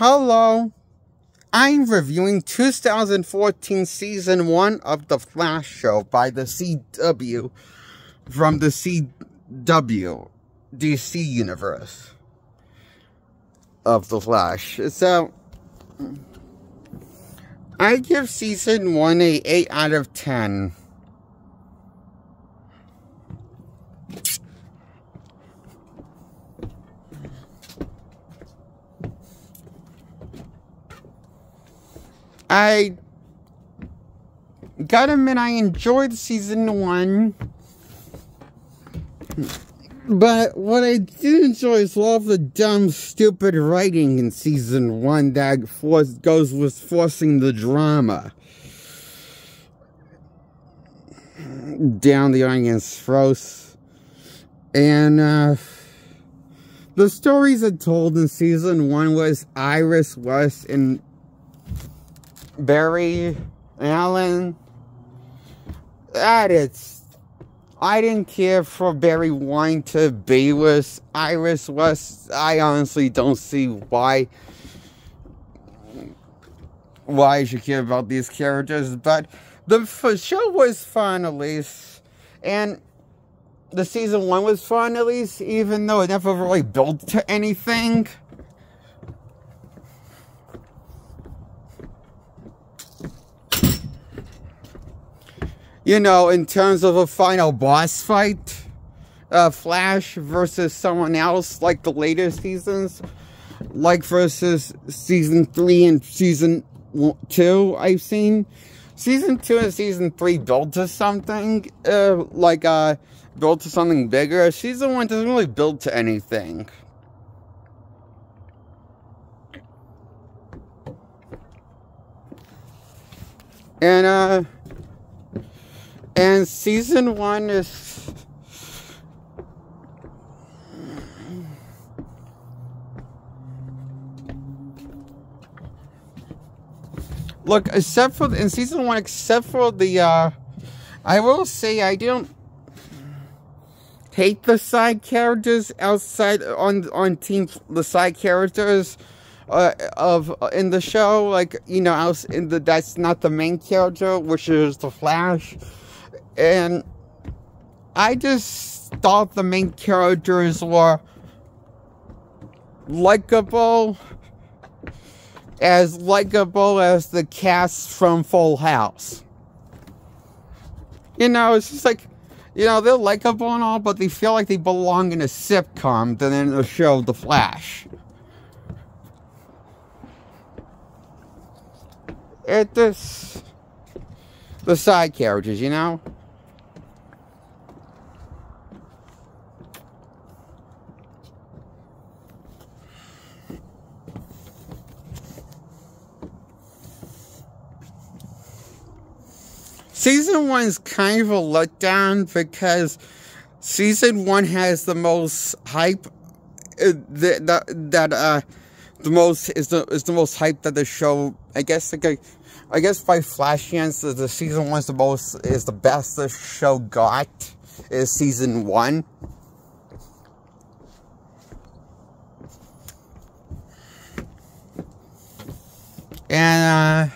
Hello, I'm reviewing 2014 Season 1 of The Flash Show by the CW from the CW DC Universe of The Flash. So, I give Season 1 a 8 out of 10. I gotta admit, I enjoyed Season 1, but what I did enjoy is all of the dumb, stupid writing in Season 1 that goes with forcing the drama down the audience's throats. And, the stories it told in Season 1 was Iris West and Barry Allen. I didn't care for Barry wanting to be with Iris West. I honestly don't see why I should care about these characters, but the show was fun at least, and the Season 1 was fun at least, even though it never really built to anything. You know, in terms of a final boss fight, Flash versus someone else, like the later seasons, like versus Season 3 and Season 2 I've seen. Season 2 and Season 3 build to something, build to something bigger. Season 1 doesn't really build to anything. And Season 1 is... Look, except for... In Season 1, except for the, I will say I don't hate the side characters outside on team... The side characters in the show. Like, you know, that's not the main character, which is the Flash. And I just thought the main characters were likable as the cast from Full House. You know, it's just like, you know, they're likable and all, but they feel like they belong in a sitcom than in the show The Flash. The side characters, you know? Season 1 is kind of a letdown because Season 1 has the most hype. The most hype that the show. I guess by Flashians, the Season 1 is the best the show got. Is Season 1. And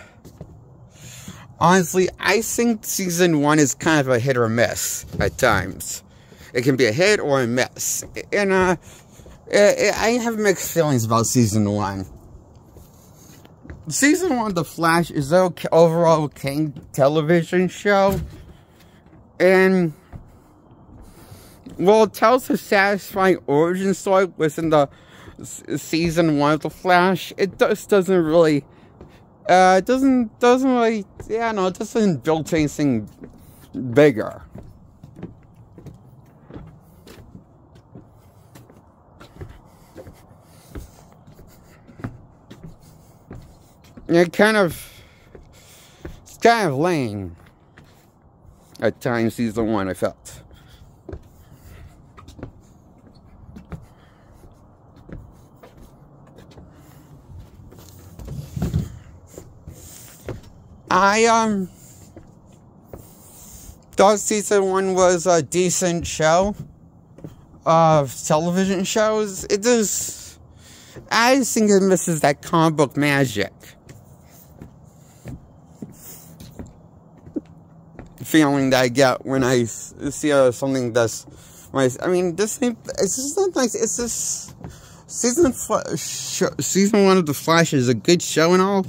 honestly, I think Season 1 is kind of a hit or miss at times. It can be a hit or a miss. And I have mixed feelings about Season 1. Season 1 of The Flash is an overall okay television show. And, well, it tells a satisfying origin story within the Season 1 of The Flash. It just doesn't really... it doesn't really, yeah, no, it doesn't build to anything bigger. It's kind of lame at times, Season 1, I felt. I thought Season 1 was a decent show of television shows. It is I just think it misses that comic book magic. Feeling that I get when I see something that's... I mean, this thing, it's just not nice. It's just... Season 1 of The Flash is a good show and all,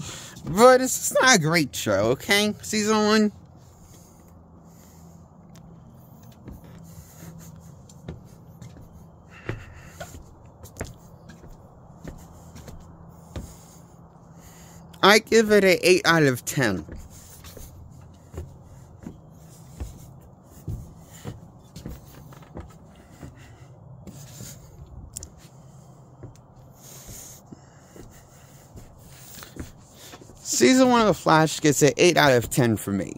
but it's just not a great show, okay? Season 1. I give it an 8 out of 10. Season 1 of The Flash gets an 8 out of 10 for me.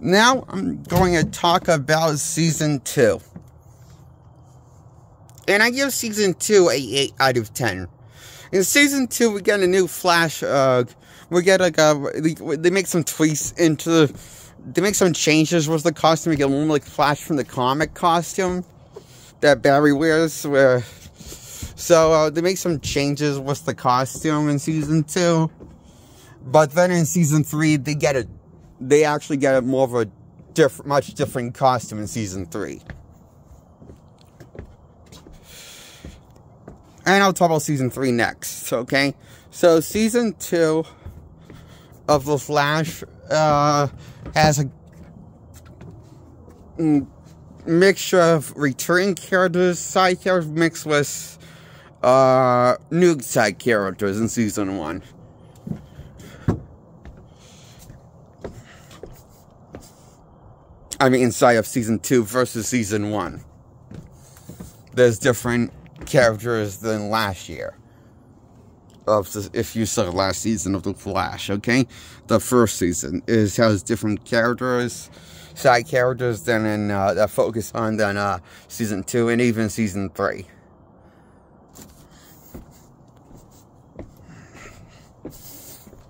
Now I'm going to talk about Season 2. And I give Season 2 an 8 out of 10. In Season 2, we get a new Flash. We get like they make some tweaks into they make some changes with the costume. We get a little like Flash from the comic costume that Barry wears. So they make some changes with the costume in Season 2. But then in Season 3, they actually get more of a much different costume in Season 3. And I'll talk about Season 3 next, okay? So Season 2 of The Flash has a mixture of returning characters, side characters mixed with new side characters in Season 1. I mean, inside of Season 2 versus Season 1. There's different characters than last year. If you saw the last season of The Flash, okay? The first season has different characters, side characters than that focus on than Season 2 and even Season 3.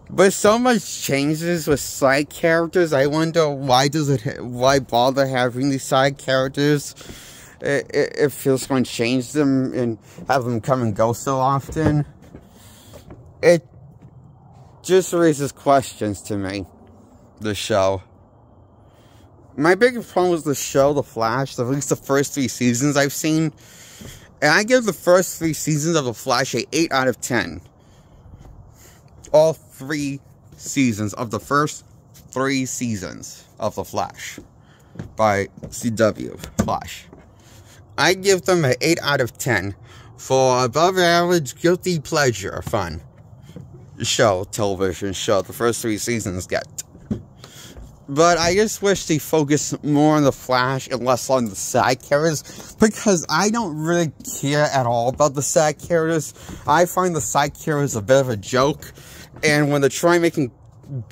But so much changes with side characters, I wonder why bother having these side characters if it's going to change them and have them come and go so often. It just raises questions to me, the show. My biggest problem with the show, The Flash, at least the first 3 seasons I've seen, and I give the first 3 seasons of The Flash an 8 out of 10. All 3 seasons of the first 3 seasons of The Flash by CW Flash. I give them an 8 out of 10 for above average guilty pleasure fun television show the first 3 seasons get. But I just wish they focused more on The Flash and less on the side characters, because I don't really care at all about the side characters. I find the side characters a bit of a joke, and when they're trying to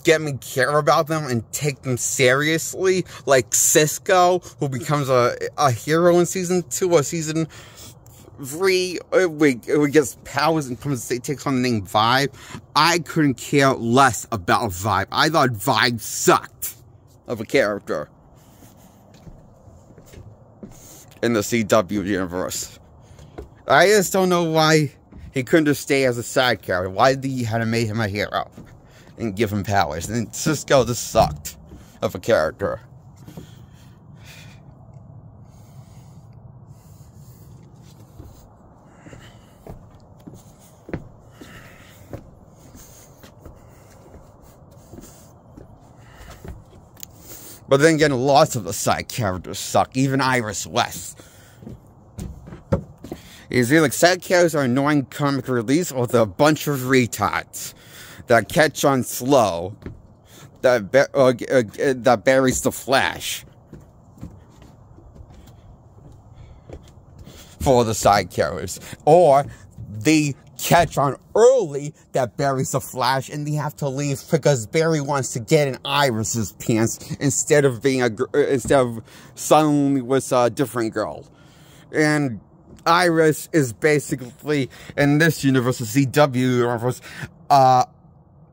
get me care about them and take them seriously, like Cisco, who becomes a hero in Season 2 or Season 3, who gets powers and takes on the name Vibe, I couldn't care less about Vibe. I thought Vibe sucked of a character in the CW universe. I just don't know why he couldn't just stay as a side character. Why did he have to make him a hero and give him powers? And Cisco just sucked of a character. But then again, lots of the side characters suck. Even Iris West. It's either like side characters are annoying comic relief, or they're a bunch of retards that catch on slow that buries the Flash for the side characters, or they catch on early that Barry's the Flash and they have to leave because Barry wants to get in Iris's pants instead of suddenly with a different girl. And Iris is basically, in this universe, the CW universe,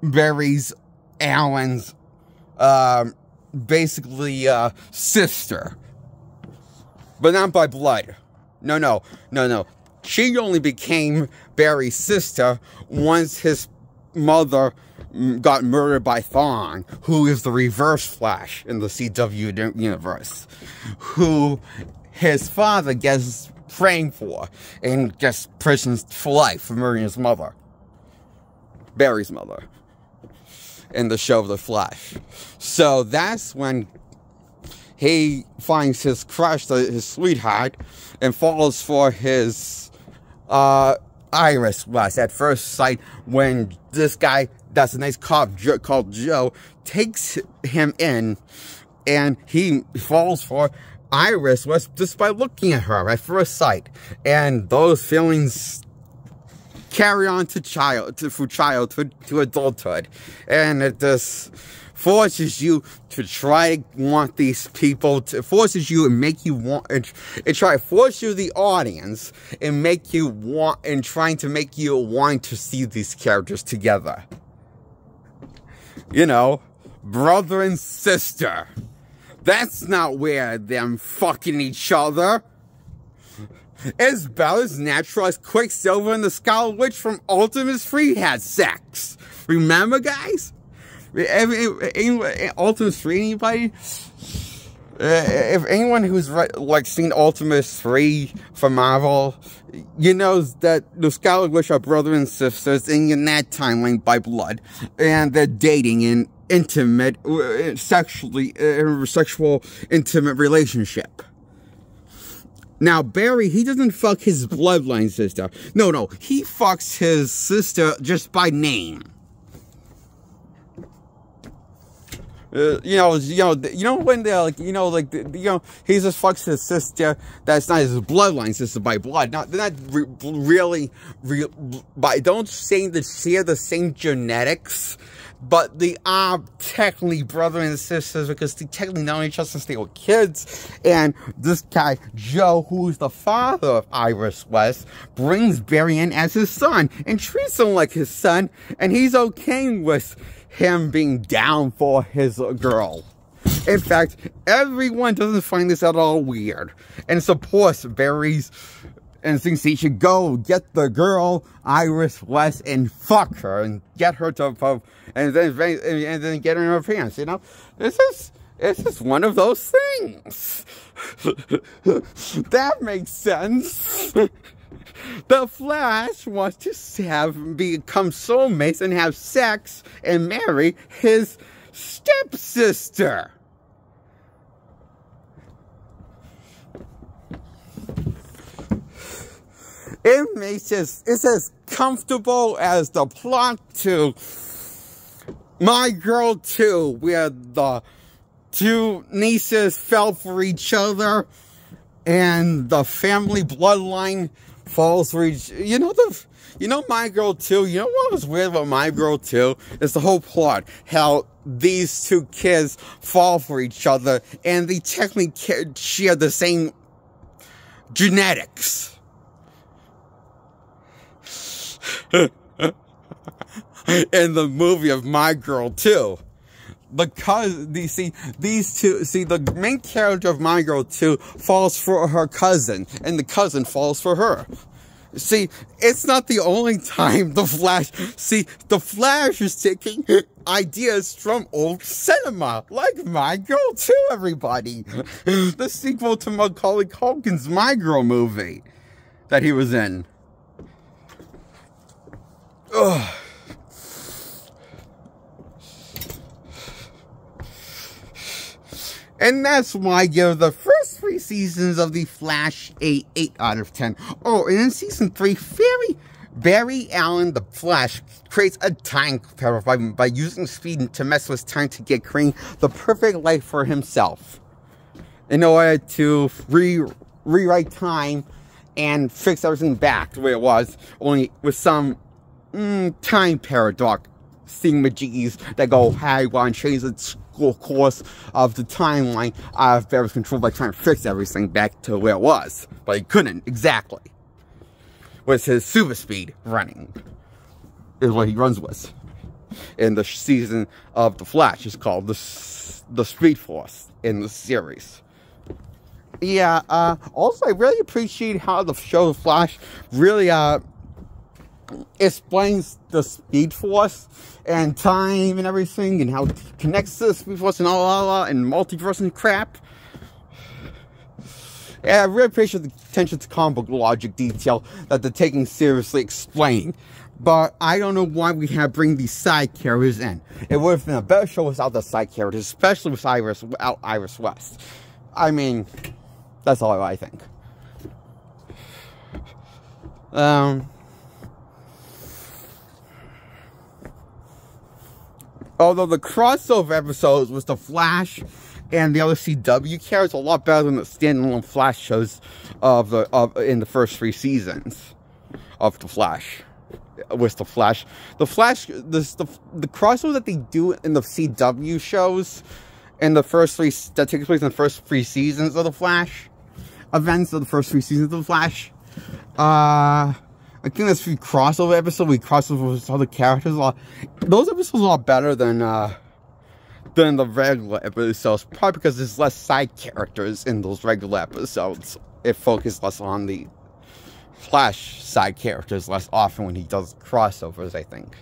Barry's, Alan's, basically sister. But not by blood. No. She only became Barry's sister once his mother got murdered by Thawne, who is the reverse Flash in the CW universe, who his father gets framed for and gets prisoned for life for murdering his mother, Barry's mother, in the show The Flash. So that's when he finds his crush, his sweetheart, and falls for his Iris West at first sight when this guy, that's a nice cop called Joe, takes him in, and he falls for Iris West just by looking at her at first sight. And those feelings carry on to childhood to adulthood. And it just forces you to try to want these people, forces you and make you want, and try to force you, the audience, and make you want, and trying to make you want to see these characters together. You know, brother and sister. That's not where them fucking each other. It's about as natural as Quicksilver and the Scarlet Witch from Ultimus 3 had sex. Remember, guys? Ultimus 3, anybody? If anyone who's like seen Ultimus 3 from Marvel, you know that the Scarlet Witch are brother and sisters in that timeline by blood, and they're dating in intimate, sexual intimate relationship. Now, Barry, he doesn't fuck his bloodline sister. No, he fucks his sister just by name. You know when they're like, he just fucks his sister that's not his bloodline sister by blood. They're not really, don't say they share the same genetics, but they are technically brother and sisters because they technically know each other since they were kids. And this guy, Joe, who's the father of Iris West, brings Barry in as his son and treats him like his son, and he's okay with him being down for his girl. In fact, everyone doesn't find this at all weird and supports Barry's and thinks he should go get the girl, Iris West, and fuck her and get her to, and then get her in her pants, you know? It's just one of those things. That makes sense. The Flash wants to become soulmates and have sex and marry his stepsister. It's as comfortable as the plot to My Girl 2, where the two nieces fell for each other and the family bloodline falls for each, My Girl 2, you know what was weird about My Girl 2? It's the whole plot, how these two kids fall for each other, and they technically share the same genetics. In the movie of My Girl 2. Because, the main character of My Girl 2 falls for her cousin, and the cousin falls for her. See, it's not the only time the Flash is taking ideas from old cinema, like My Girl 2, everybody. The sequel to Macaulay Culkin's My Girl movie that he was in. Ugh. And that's why I give the first 3 seasons of The Flash a 8 out of 10. Oh, and in season 3, Barry Allen, the Flash, creates a time paradox by using speed to mess with time to get creating the perfect life for himself, in order to rewrite time and fix everything back the way it was, only with some time paradox thingamajiggies that go haywire and change the course of the timeline out of Barry's control by trying to fix everything back to where it was. But he couldn't, exactly. With his super speed running, is what he runs with. in the season of The Flash. It's called the Speed Force in the series. Yeah, also I really appreciate how the show The Flash really explains the Speed Force and time and everything, and how it connects to the Speed Force and all and multiverse and crap. Yeah, I really appreciate the attention to comic book logic detail that they're taking seriously explaining. But I don't know why we have bring these side characters in. It would have been a better show without the side characters, especially without Iris West. I mean, that's all I think. Although the crossover episodes with the Flash and the other CW characters are a lot better than the standalone Flash shows in the first 3 seasons of the Flash. With the Flash, the crossover that they do in the CW shows in the first 3 that takes place in the first 3 seasons of the Flash events of the first 3 seasons of the Flash. I think that's 3 crossover episodes. We crossover with other characters a lot. Those episodes are a lot better than the regular episodes, probably because there's less side characters in those regular episodes. It focuses less on the Flash side characters less often when he does crossovers, I think.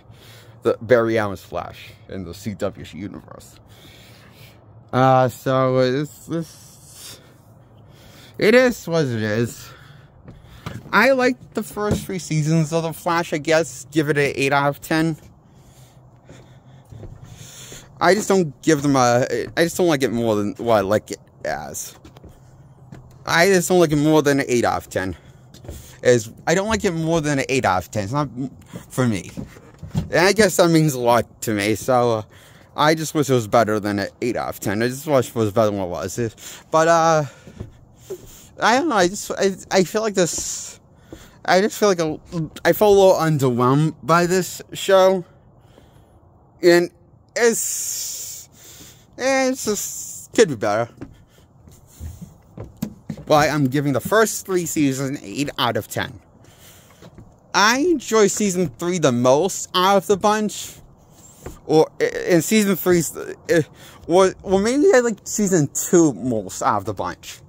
The Barry Allen's Flash in the CW universe. So it is what it is. I like the first 3 seasons of The Flash, I guess. Give it an 8 out of 10. I just don't give them I just don't like it more than what I like it as. I just don't like it more than an 8 out of 10. I don't like it more than an 8 out of 10. It's not for me. And I guess that means a lot to me, so I just wish it was better than an 8 out of 10. I just wish it was better than what it was. But, I don't know, I feel like this, I just feel like I felt a little underwhelmed by this show. And it's just, could be better. But I'm giving the first 3 seasons 8 out of 10. I enjoy season 3 the most out of the bunch. Or in season 3, well maybe I like season 2 most out of the bunch.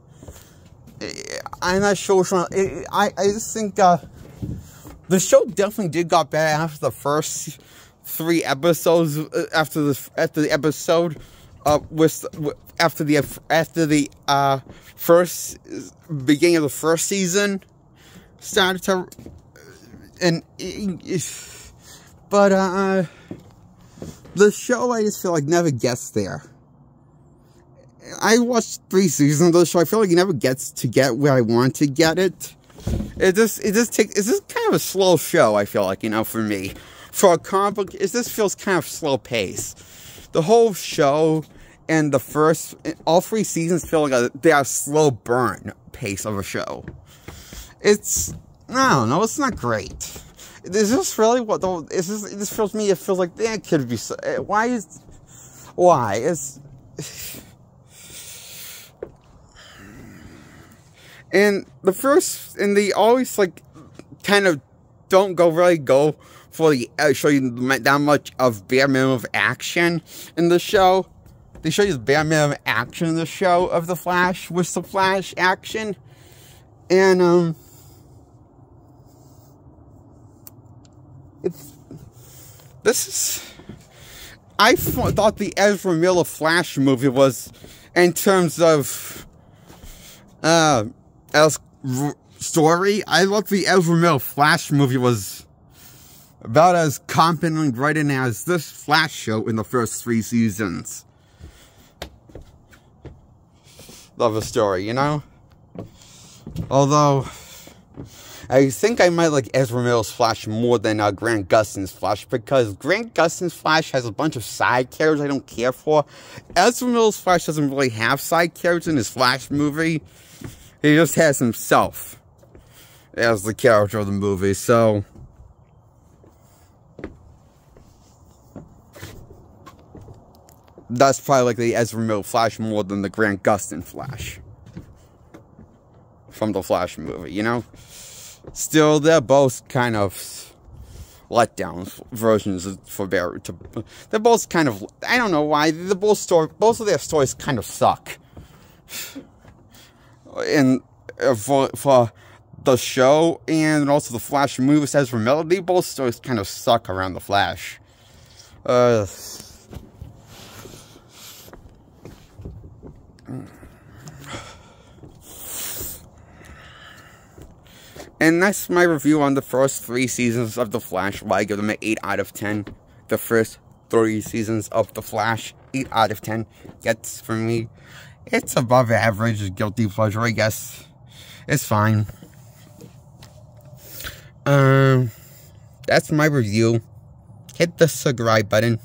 I'm not sure which one. I just think the show definitely did got better after the first 3 episodes. After the episode, after the first beginning of the first season started to, but the show I just feel like never gets there. I watched 3 seasons of the show. I feel like it never gets to get where I want to get it. It's just kind of a slow show, I feel like, for me. For a comic book, it just feels kind of slow paced. The whole show and all 3 seasons feel like they are slow burn pace of a show. I don't know, it's not great. Is this really what it just feels to me, it feels like that could be, why? And they always, like, kind of don't go for the, show you that much of bare minimum of action in the show. They show you the bare minimum action in the show of The Flash, with the Flash action. And, I thought the Ezra Miller Flash movie was, in terms of, story, I thought the Ezra Miller Flash movie was about as competently written as this Flash show in the first 3 seasons of a story, Although, I think I might like Ezra Miller's Flash more than Grant Gustin's Flash, because Grant Gustin's Flash has a bunch of side characters I don't care for. Ezra Miller's Flash doesn't really have side characters in his Flash movie. He just has himself as the character of the movie, so that's probably like the Ezra Miller Flash more than the Grant Gustin Flash from the Flash movie, Still, they're both kind of letdowns versions for Barry. They're both kind of, I don't know why, both of their stories kind of suck. And for the show and also the Flash movie, as for Melody, both stories kind of suck around the Flash. And that's my review on the first 3 seasons of The Flash, where I give them an 8 out of 10. The first 3 seasons of The Flash, 8 out of 10 gets for me. It's above average, guilty pleasure, I guess. It's fine. That's my review. Hit the subscribe button.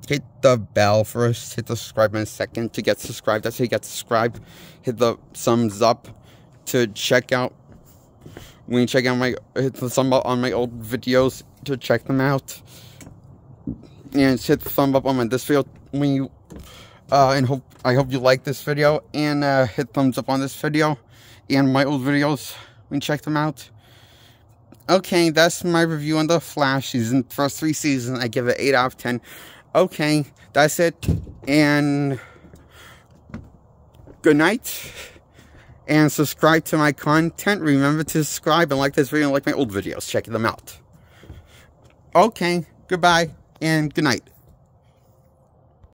Hit the bell first. Hit the subscribe button second to get subscribed. That's how you get subscribed. Hit the thumbs up to check out. When you check out hit the thumb up on my old videos to check them out. And hit the thumb up on this video when you I hope you like this video, and hit thumbs up on this video and my old videos when you check them out. Okay, that's my review on the Flash season. First 3 seasons, I give it 8 out of 10. Okay, that's it, and good night, and subscribe to my content. Remember to subscribe and like this video and like my old videos. Check them out. Okay, goodbye, and good night.